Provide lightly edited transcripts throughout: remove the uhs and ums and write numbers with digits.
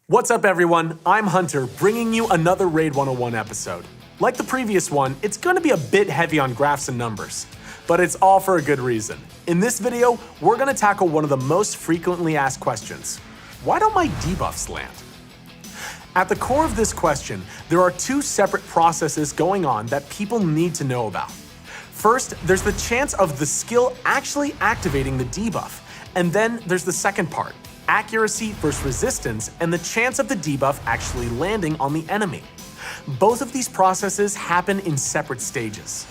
What's up everyone, I'm Hunter, bringing you another Raid 101 episode. Like the previous one, it's going to be a bit heavy on graphs and numbers, but it's all for a good reason. In this video, we're going to tackle one of the most frequently asked questions. Why don't my debuffs land? At the core of this question, there are two separate processes going on that people need to know about. First, there's the chance of the skill actually activating the debuff, and then there's the second part, accuracy versus resistance, and the chance of the debuff actually landing on the enemy. Both of these processes happen in separate stages.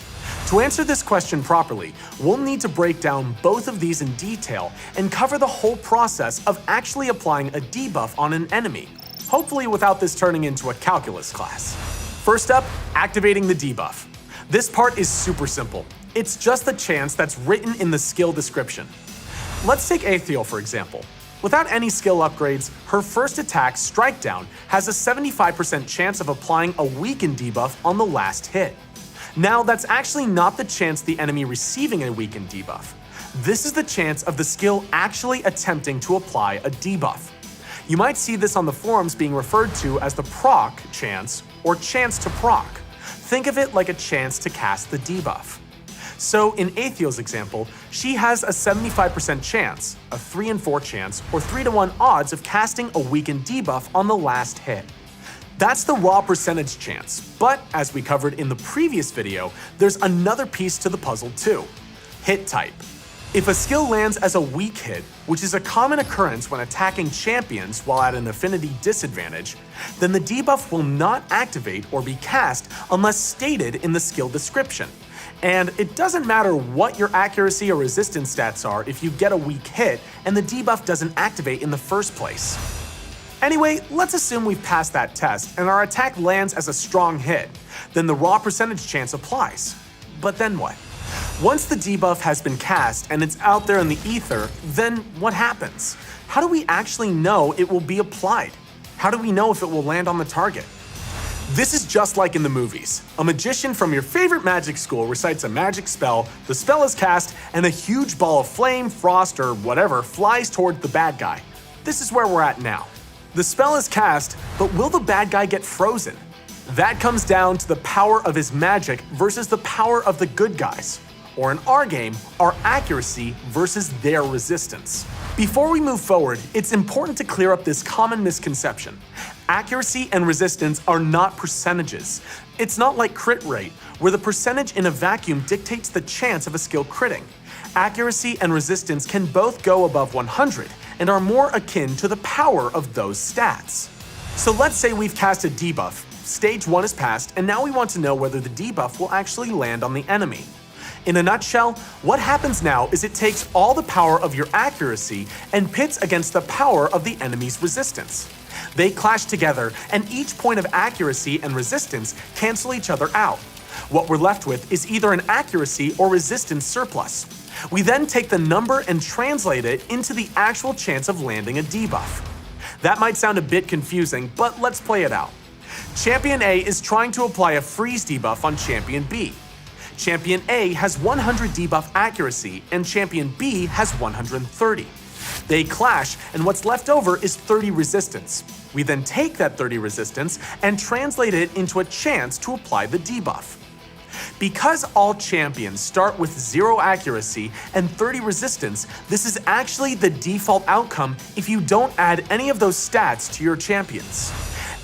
To answer this question properly, we'll need to break down both of these in detail and cover the whole process of actually applying a debuff on an enemy, hopefully without this turning into a calculus class. First up, activating the debuff. This part is super simple. It's just the chance that's written in the skill description. Let's take Aethiel for example. Without any skill upgrades, her first attack, Strike Down, has a 75% chance of applying a weaken debuff on the last hit. Now, that's actually not the chance the enemy receiving a weaken debuff. This is the chance of the skill actually attempting to apply a debuff. You might see this on the forums being referred to as the proc chance or chance to proc. Think of it like a chance to cast the debuff. So in Aethiel's example, she has a 75% chance, a 3 in 4 chance, or 3 to 1 odds of casting a weakened debuff on the last hit. That's the raw percentage chance, but as we covered in the previous video, there's another piece to the puzzle too, hit type. If a skill lands as a weak hit, which is a common occurrence when attacking champions while at an affinity disadvantage, then the debuff will not activate or be cast unless stated in the skill description. And it doesn't matter what your accuracy or resistance stats are if you get a weak hit and the debuff doesn't activate in the first place. Anyway, let's assume we've passed that test and our attack lands as a strong hit. Then the raw percentage chance applies. But then what? Once the debuff has been cast and it's out there in the ether, then what happens? How do we actually know it will be applied? How do we know if it will land on the target? This is just like in the movies. A magician from your favorite magic school recites a magic spell, the spell is cast, and a huge ball of flame, frost, or whatever flies toward the bad guy. This is where we're at now. The spell is cast, but will the bad guy get frozen? That comes down to the power of his magic versus the power of the good guys. Or in our game, our accuracy versus their resistance. Before we move forward, it's important to clear up this common misconception. Accuracy and resistance are not percentages. It's not like crit rate, where the percentage in a vacuum dictates the chance of a skill critting. Accuracy and resistance can both go above 100 and are more akin to the power of those stats. So let's say we've cast a debuff, stage 1 is passed, and now we want to know whether the debuff will actually land on the enemy. In a nutshell, what happens now is it takes all the power of your accuracy and pits against the power of the enemy's resistance. They clash together, and each point of accuracy and resistance cancel each other out. What we're left with is either an accuracy or resistance surplus. We then take the number and translate it into the actual chance of landing a debuff. That might sound a bit confusing, but let's play it out. Champion A is trying to apply a freeze debuff on Champion B. Champion A has 100 debuff accuracy and Champion B has 130. They clash, and what's left over is 30 resistance. We then take that 30 resistance and translate it into a chance to apply the debuff. Because all champions start with 0 accuracy and 30 resistance, this is actually the default outcome if you don't add any of those stats to your champions.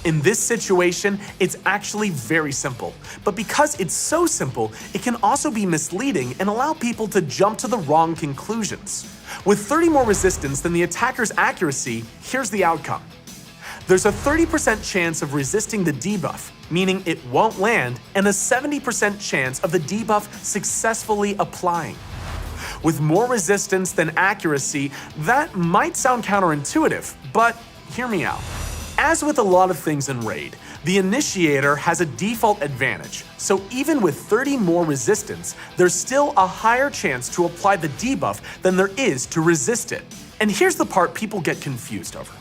In this situation, it's actually very simple, but because it's so simple, it can also be misleading and allow people to jump to the wrong conclusions. With 30 more resistance than the attacker's accuracy, here's the outcome. There's a 30% chance of resisting the debuff, meaning it won't land, and a 70% chance of the debuff successfully applying. With more resistance than accuracy, that might sound counterintuitive, but hear me out. As with a lot of things in Raid, the initiator has a default advantage, so even with 30 more resistance, there's still a higher chance to apply the debuff than there is to resist it. And here's the part people get confused over.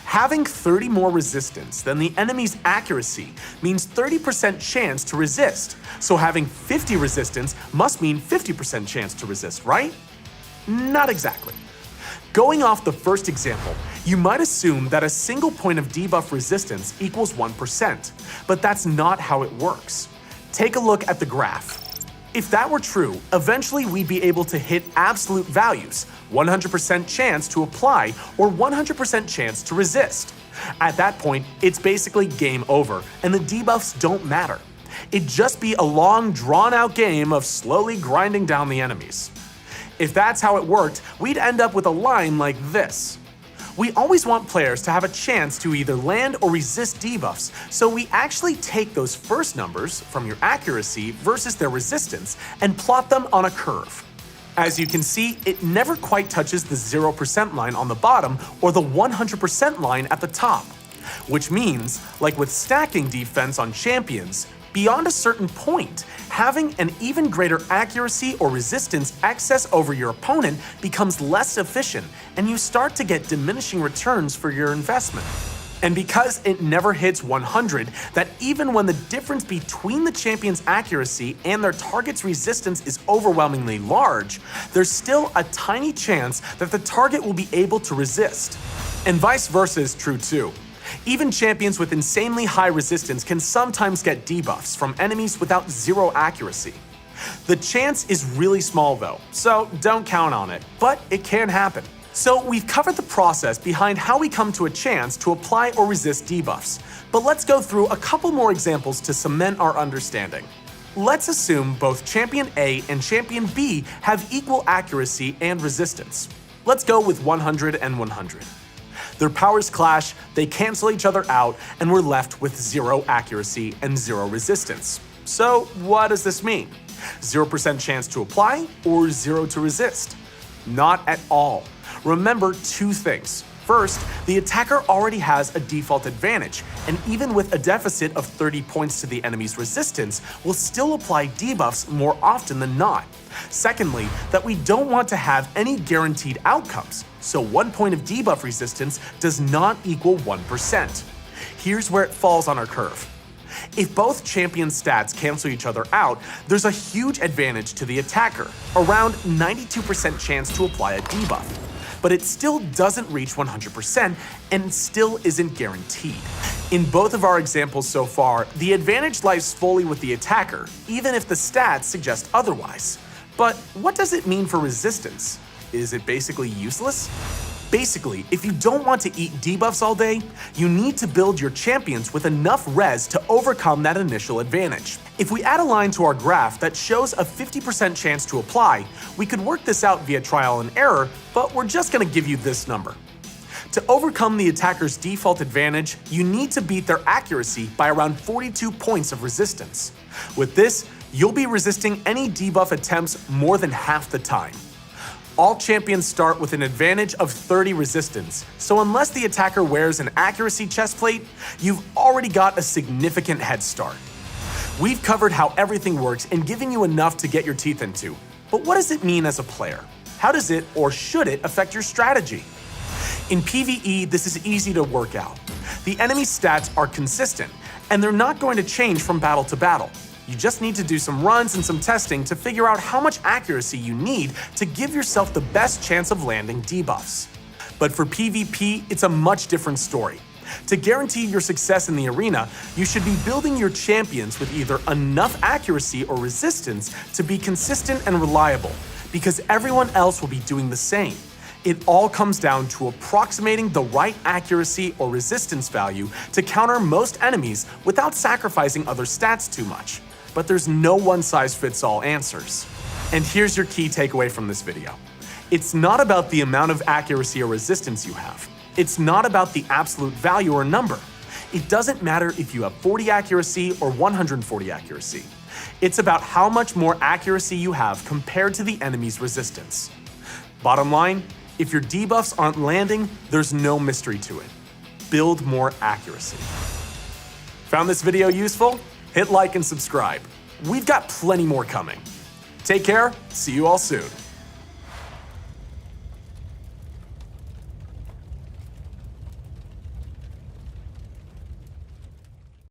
Having 30 more resistance than the enemy's accuracy means 30% chance to resist, so having 50 resistance must mean 50% chance to resist, right? Not exactly. Going off the first example, You might assume that a single point of debuff resistance equals 1%, but that's not how it works. Take a look at the graph. If that were true, eventually we'd be able to hit absolute values, 100% chance to apply or 100% chance to resist. At that point, it's basically game over, and the debuffs don't matter. It'd just be a long, drawn-out game of slowly grinding down the enemies. If that's how it worked, we'd end up with a line like this. We always want players to have a chance to either land or resist debuffs, so we actually take those first numbers from your accuracy versus their resistance and plot them on a curve. As you can see, it never quite touches the 0% line on the bottom or the 100% line at the top. Which means, like with stacking defense on champions, beyond a certain point, having an even greater accuracy or resistance excess over your opponent becomes less efficient, and you start to get diminishing returns for your investment. And because it never hits 100, that even when the difference between the champion's accuracy and their target's resistance is overwhelmingly large, there's still a tiny chance that the target will be able to resist. And vice versa is true too. Even champions with insanely high resistance can sometimes get debuffs from enemies without zero accuracy. The chance is really small though, so don't count on it, but it can happen. So we've covered the process behind how we come to a chance to apply or resist debuffs, but let's go through a couple more examples to cement our understanding. Let's assume both Champion A and Champion B have equal accuracy and resistance. Let's go with 100 and 100. Their powers clash, they cancel each other out, and we're left with 0 accuracy and 0 resistance. So what does this mean? 0% chance to apply or 0 to resist? Not at all. Remember 2 things. First, the attacker already has a default advantage, and even with a deficit of 30 points to the enemy's resistance, will still apply debuffs more often than not. Secondly, that we don't want to have any guaranteed outcomes, so 1 point of debuff resistance does not equal 1%. Here's where it falls on our curve. If both champion stats cancel each other out, there's a huge advantage to the attacker, around 92% chance to apply a debuff. But it still doesn't reach 100% and still isn't guaranteed. In both of our examples so far, the advantage lies fully with the attacker, even if the stats suggest otherwise. But what does it mean for resistance? Is it basically useless? Basically, if you don't want to eat debuffs all day, you need to build your champions with enough res to overcome that initial advantage. If we add a line to our graph that shows a 50% chance to apply, we could work this out via trial and error, but we're just going to give you this number. To overcome the attacker's default advantage, you need to beat their accuracy by around 42 points of resistance. With this, you'll be resisting any debuff attempts more than half the time. All champions start with an advantage of 30 resistance, so unless the attacker wears an accuracy chestplate, you've already got a significant head start. We've covered how everything works and given you enough to get your teeth into. But what does it mean as a player? How does it, or should it, affect your strategy? In PvE, this is easy to work out. The enemy's stats are consistent, and they're not going to change from battle to battle. You just need to do some runs and some testing to figure out how much accuracy you need to give yourself the best chance of landing debuffs. But for PvP, it's a much different story. To guarantee your success in the arena, you should be building your champions with either enough accuracy or resistance to be consistent and reliable, because everyone else will be doing the same. It all comes down to approximating the right accuracy or resistance value to counter most enemies without sacrificing other stats too much. But there's no one-size-fits-all answers. And here's your key takeaway from this video. It's not about the amount of accuracy or resistance you have. It's not about the absolute value or number. It doesn't matter if you have 40 accuracy or 140 accuracy. It's about how much more accuracy you have compared to the enemy's resistance. Bottom line, if your debuffs aren't landing, there's no mystery to it. Build more accuracy. Found this video useful? Hit like and subscribe. We've got plenty more coming. Take care, see you all soon.